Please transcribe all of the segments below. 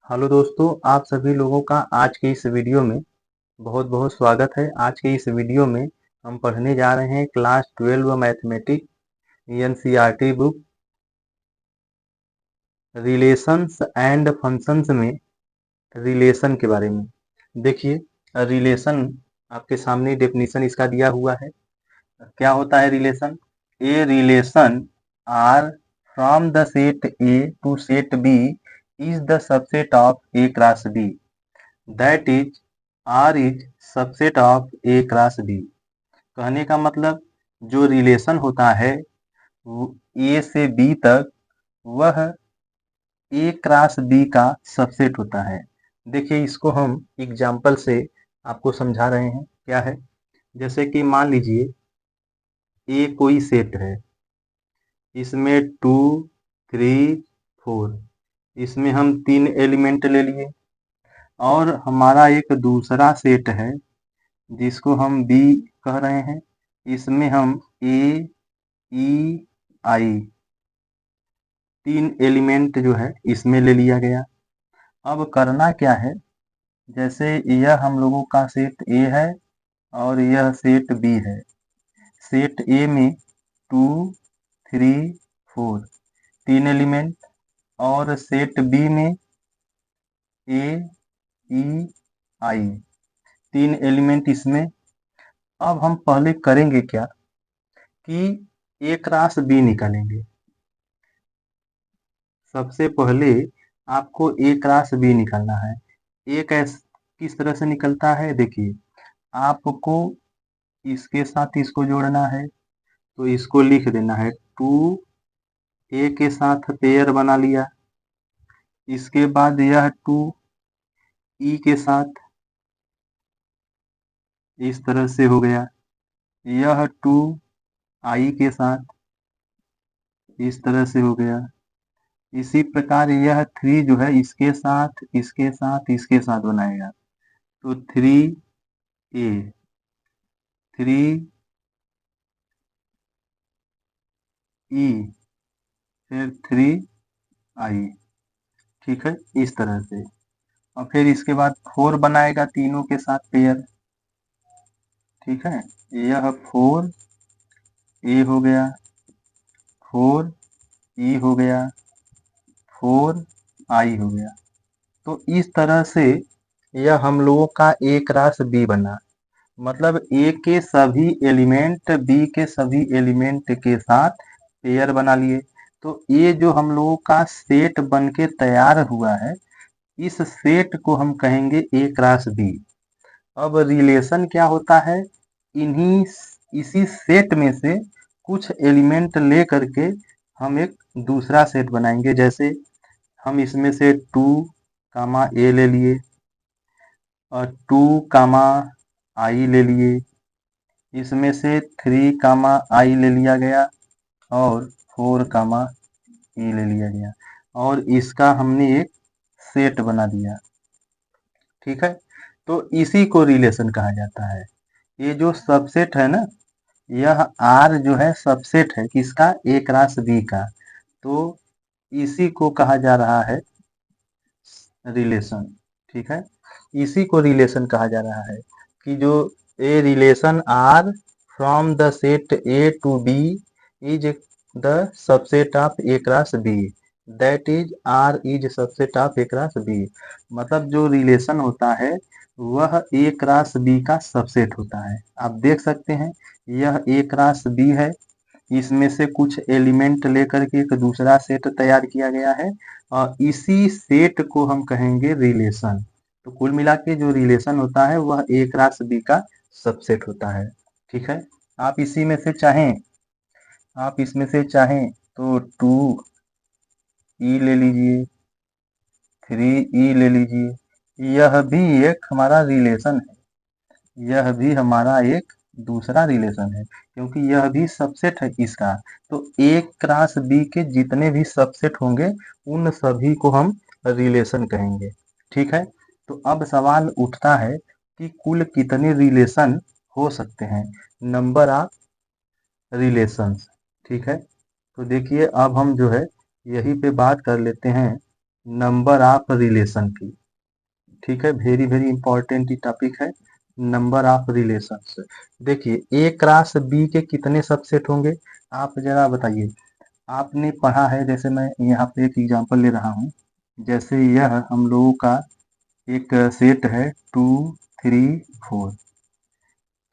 Hello दोस्तों, आप सभी लोगों का आज के इस वीडियो में बहुत बहुत स्वागत है। आज के इस वीडियो में हम पढ़ने जा रहे हैं class 12 mathematics NCERT book relations and functions में रिलेशन के बारे में। देखिए, रिलेशन आपके सामने डेफिनेशन इसका दिया हुआ है। क्या होता है relation? A relation R from the set A to set B is the subset of A cross B, that is R is subset of A cross B. कहने का मतलब, जो रिलेशन होता है ए से बी तक, वह ए क्रॉस बी का सबसेट होता है। देखिए, इसको हम एग्जाम्पल से आपको समझा रहे हैं। क्या है? जैसे कि मान लीजिए ए कोई सेट है, इसमें 2, 3, 4, इसमें हम 3 एलिमेंट ले लिए। और हमारा एक दूसरा सेट है जिसको हम बी कह रहे हैं, इसमें हम ए, ई, आई 3 एलिमेंट जो है इसमें ले लिया गया। अब करना क्या है? जैसे यह हम लोगों का सेट ए है और यह सेट बी है। सेट ए में 2, 3, 4 3 एलिमेंट, और सेट बी में ए, ई, आई 3 एलिमेंट इसमें। अब हम पहले करेंगे क्या कि ए क्रॉस बी निकालेंगे। सबसे पहले आपको ए क्रॉस बी निकालना है। ए किस तरह से निकलता है? देखिए, आपको इसके साथ इसको जोड़ना है, तो इसको लिख देना है 2, ए के साथ पेयर बना लिया। इसके बाद यह 2 ई के साथ इस तरह से हो गया। यह 2 आई के साथ इस तरह से हो गया। इसी प्रकार यह 3 जो है इसके साथ, इसके साथ, इसके साथ बनाएगा, तो 3 ए, 3 ई, फिर 3 आई। ठीक है, इस तरह से। और फिर इसके बाद 4 बनाएगा तीनों के साथ पेयर। ठीक है, यह 4 ए हो गया, 4 ई हो गया, 4 आई हो गया। तो इस तरह से यह हम लोगों का ए क्रॉस बी बना। मतलब ए के सभी एलिमेंट बी के सभी एलिमेंट के साथ पेयर बना लिए। तो ये जो हम लोगों का सेट बन के तैयार हुआ है, इस सेट को हम कहेंगे ए क्रॉस बी। अब रिलेशन क्या होता है? इन्हीं इसी सेट में से कुछ एलिमेंट ले करके हम एक दूसरा सेट बनाएंगे। जैसे हम इसमें से 2 कामा ए ले लिए, और 2 कामा आई ले लिए। इसमें से 3 कामा आई ले लिया गया, और 4 कामा ई ले लिया गया, और इसका हमने एक सेट बना दिया। ठीक है, तो इसी को रिलेशन कहा जाता है। ये जो सबसेट है ना, यह आर जो है सबसेट है किसका? ए क्रॉस बी का। तो इसी को कहा जा रहा है रिलेशन। ठीक है, इसी को रिलेशन कहा जा रहा है कि जो a relation R from the set A to B is the subset of A cross B, that is R is subset of A cross B. मतलब जो रिलेशन होता है वह ए क्रॉस बी का सबसेट होता है। आप देख सकते हैं, यह ए क्रॉस बी है, इसमें से कुछ एलिमेंट लेकर के एक दूसरा सेट तैयार किया गया है, और इसी सेट को हम कहेंगे रिलेशन। तो कुल मिला के जो रिलेशन होता है वह ए क्रॉस बी का सबसेट होता है। ठीक है, आप इसी में से चाहें, आप इसमें से चाहें तो 2 ई ले लीजिए, 3 ई ले लीजिए। यह भी एक हमारा रिलेशन है, यह भी हमारा एक दूसरा रिलेशन है, क्योंकि यह भी सबसेट है इसका। तो ए क्रॉस बी के जितने भी सबसेट होंगे उन सभी को हम रिलेशन कहेंगे। ठीक है, तो अब सवाल उठता है कि कुल कितने रिलेशन हो सकते हैं, नंबर ऑफ रिलेशंस। ठीक है, तो देखिए, अब हम जो है यहीं पे बात कर लेते हैं नंबर ऑफ रिलेशन की। ठीक है, वेरी वेरी इंपॉर्टेंट टॉपिक है, नंबर ऑफ रिलेशंस। देखिए ए क्रॉस बी के कितने सबसेट होंगे, आप जरा बताइए। आपने पढ़ा है, जैसे मैं यहाँ पे एक एग्जांपल ले रहा हूँ, जैसे यह हम लोगों का एक सेट है 2 3 4।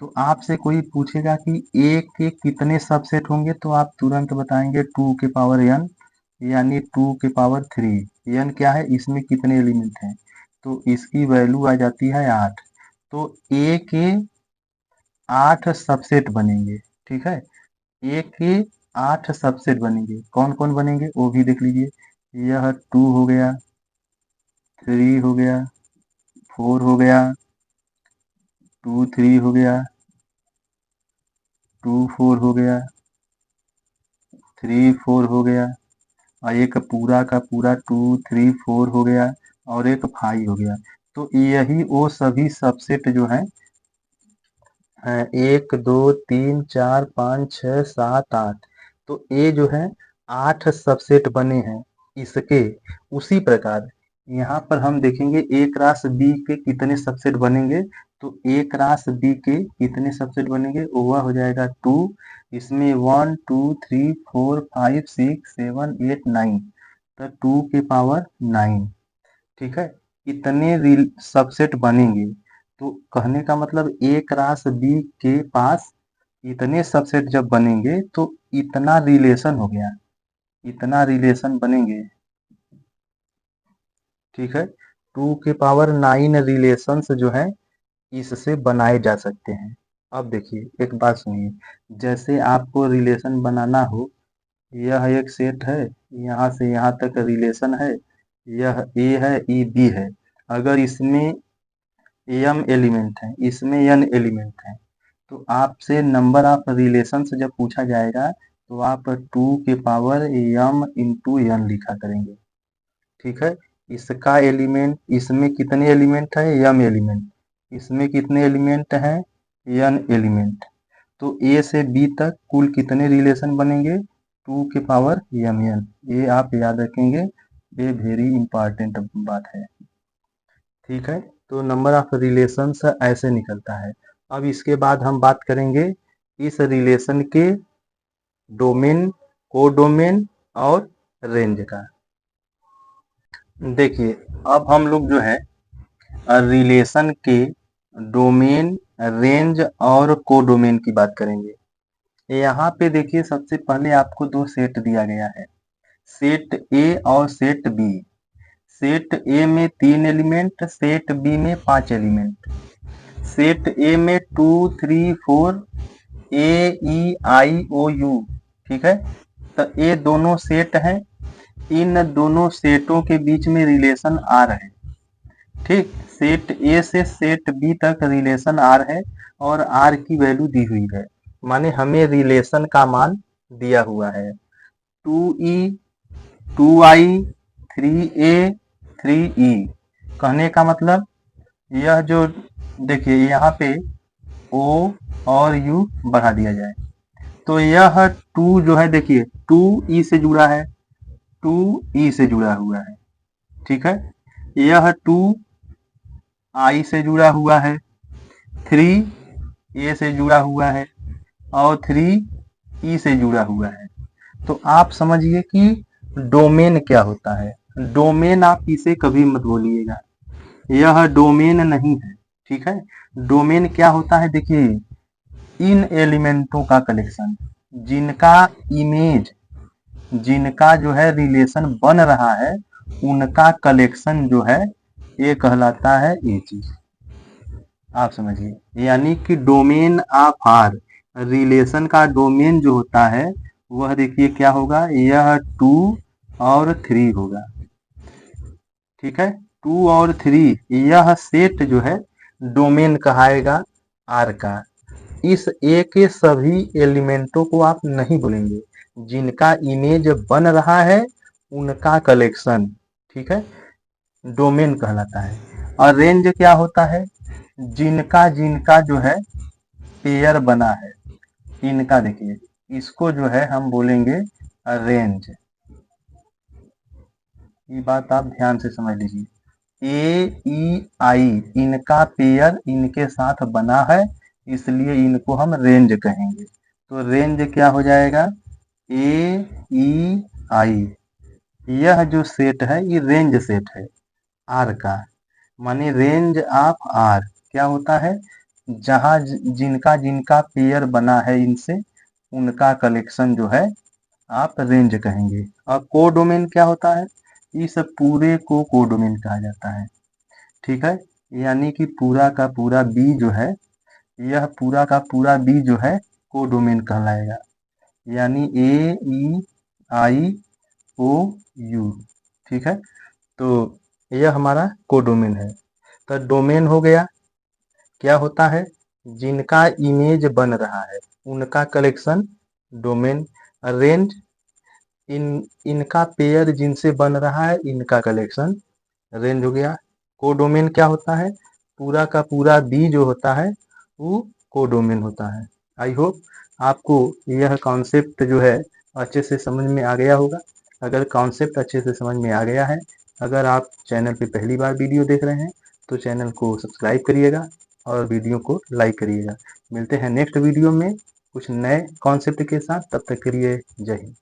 तो आपसे कोई पूछेगा कि ए के कितने सबसेट होंगे, तो आप तुरंत बताएंगे 2 के पावर n, यानी 2 के पावर 3। n क्या है, इसमें कितने एलिमेंट हैं, तो इसकी वैल्यू आ जाती है 8। तो ए के 8 सबसेट बनेंगे। ठीक है, ए के 8 सबसेट बनेंगे, कौन कौन बनेंगे वो भी देख लीजिए। यह 2 हो गया, 3 हो गया, 4 हो गया, 2 3 हो गया, 2 4 हो गया, 3 4 हो गया, और एक पूरा का पूरा 2 3 4 हो गया, और एक 5 हो गया। तो यही वो सभी सबसेट जो है 1 2 3 4 5 6 7 8। तो ये जो है 8 सबसेट बने हैं इसके। उसी प्रकार यहाँ पर हम देखेंगे ए क्रॉस बी के कितने सबसेट बनेंगे। तो ए क्रॉस बी के कितने सबसेट बनेंगे, वह हो जाएगा 2। इसमें 1 2 3 4 5 6 7 8 9, तो 2 के पावर 9। ठीक है, इतने सबसेट बनेंगे। तो कहने का मतलब ए क्रॉस बी के पास इतने सबसेट जब बनेंगे तो इतना रिलेशन हो गया, इतना रिलेशन बनेंगे। ठीक है, 2 के पावर 9 रिलेशंस जो है इससे बनाए जा सकते हैं। अब देखिए एक बात सुनिए, जैसे आपको रिलेशन बनाना हो, यह एक सेट है, यहाँ से यहाँ तक रिलेशन है, यह ए है, ई बी है। अगर इसमें m एलिमेंट है, इसमें n एलिमेंट है, तो आपसे नंबर ऑफ रिलेशंस जब पूछा जाएगा तो आप 2 के पावर m इंटू n लिखा करेंगे। ठीक है, इसका एलिमेंट, इसमें कितने एलिमेंट है, m एलिमेंट, इसमें कितने एलिमेंट हैं, n एलिमेंट। तो a से b तक कुल कितने रिलेशन बनेंगे, 2 के पावर mn। ये आप याद रखेंगे, ये वेरी इंपॉर्टेंट बात है। ठीक है, तो नंबर ऑफ रिलेशंस ऐसे निकलता है। अब इसके बाद हम बात करेंगे इस रिलेशन के डोमेन, कोडोमेन और रेंज का। देखिए अब हम लोग जो है रिलेशन के डोमेन, रेंज और कोडोमेन की बात करेंगे। यहाँ पे देखिए सबसे पहले आपको दो सेट दिया गया है, सेट ए और सेट बी। सेट ए में 3 एलिमेंट, सेट बी में 5 एलिमेंट। सेट ए में 2 3 4 ए ई आई ओ यू। ठीक है, तो ये दोनों सेट हैं, इन दोनों सेटों के बीच में रिलेशन आर है। ठीक, सेट ए से सेट बी तक रिलेशन आर है, और आर की वैल्यू दी हुई है, माने हमें रिलेशन का मान दिया हुआ है 2e 2i 3a 3e। कहने का मतलब यह जो देखिए यहाँ पे o और u बढ़ा दिया जाए, तो यह 2 जो है देखिए 2e से जुड़ा है, 2e से जुड़ा हुआ है। ठीक है, यह 2i से जुड़ा हुआ है, 3a से जुड़ा हुआ है, और 3e से जुड़ा हुआ है। तो आप समझिए कि डोमेन क्या होता है। डोमेन आप इसे कभी मत बोलिएगा, यह डोमेन नहीं है। ठीक है, डोमेन क्या होता है, देखिए इन एलिमेंटों का कलेक्शन, जिनका इमेज, जिनका जो है रिलेशन बन रहा है, उनका कलेक्शन जो है ये कहलाता है ये चीज। आप समझिए, यानी कि डोमेन ऑफ आर, रिलेशन का डोमेन जो होता है वह देखिए क्या होगा, यह 2 और 3 होगा। ठीक है, 2 और 3 यह सेट जो है डोमेन कहाएगा आर का। इस ए के सभी एलिमेंटों को आप नहीं बोलेंगे, जिनका इमेज बन रहा है उनका कलेक्शन, ठीक है, डोमेन कहलाता है। और रेंज क्या होता है, जिनका जिनका जो है पेयर बना है, इनका देखिए, इसको जो है हम बोलेंगे रेंज। ये बात आप ध्यान से समझ लीजिए। ए ई आई इनका पेयर इनके साथ बना है, इसलिए इनको हम रेंज कहेंगे। तो रेंज क्या हो जाएगा? ए ई आई। यह जो सेट है ये रेंज सेट है आर का, माने रेंज ऑफ आर क्या होता है? जहाँ जिनका जिनका पेयर बना है इनसे, उनका कलेक्शन जो है आप रेंज कहेंगे। और कोडोमेन क्या होता है? इस पूरे को कोडोमेन कहा जाता है। ठीक है, यानी कि पूरा का पूरा बी जो है, यह पूरा का पूरा बी जो है कोडोमेन कहलाएगा। यानी ए ई आई ओ यू। ठीक है, तो यह हमारा कोडोमेन है। तो डोमेन हो गया, क्या होता है? जिनका इमेज बन रहा है उनका कलेक्शन डोमेन। रेंज इनका पेयर जिनसे बन रहा है इनका कलेक्शन रेंज हो गया। कोडोमेन क्या होता है? पूरा का पूरा बी जो होता है वो कोडोमेन होता है। आई होप आपको यह कॉन्सेप्ट जो है अच्छे से समझ में आ गया होगा। अगर कॉन्सेप्ट अच्छे से समझ में आ गया है, अगर आप चैनल पे पहली बार वीडियो देख रहे हैं तो चैनल को सब्सक्राइब करिएगा और वीडियो को लाइक करिएगा। मिलते हैं नेक्स्ट वीडियो में कुछ नए कॉन्सेप्ट के साथ, तब तक के लिए जय हिंद।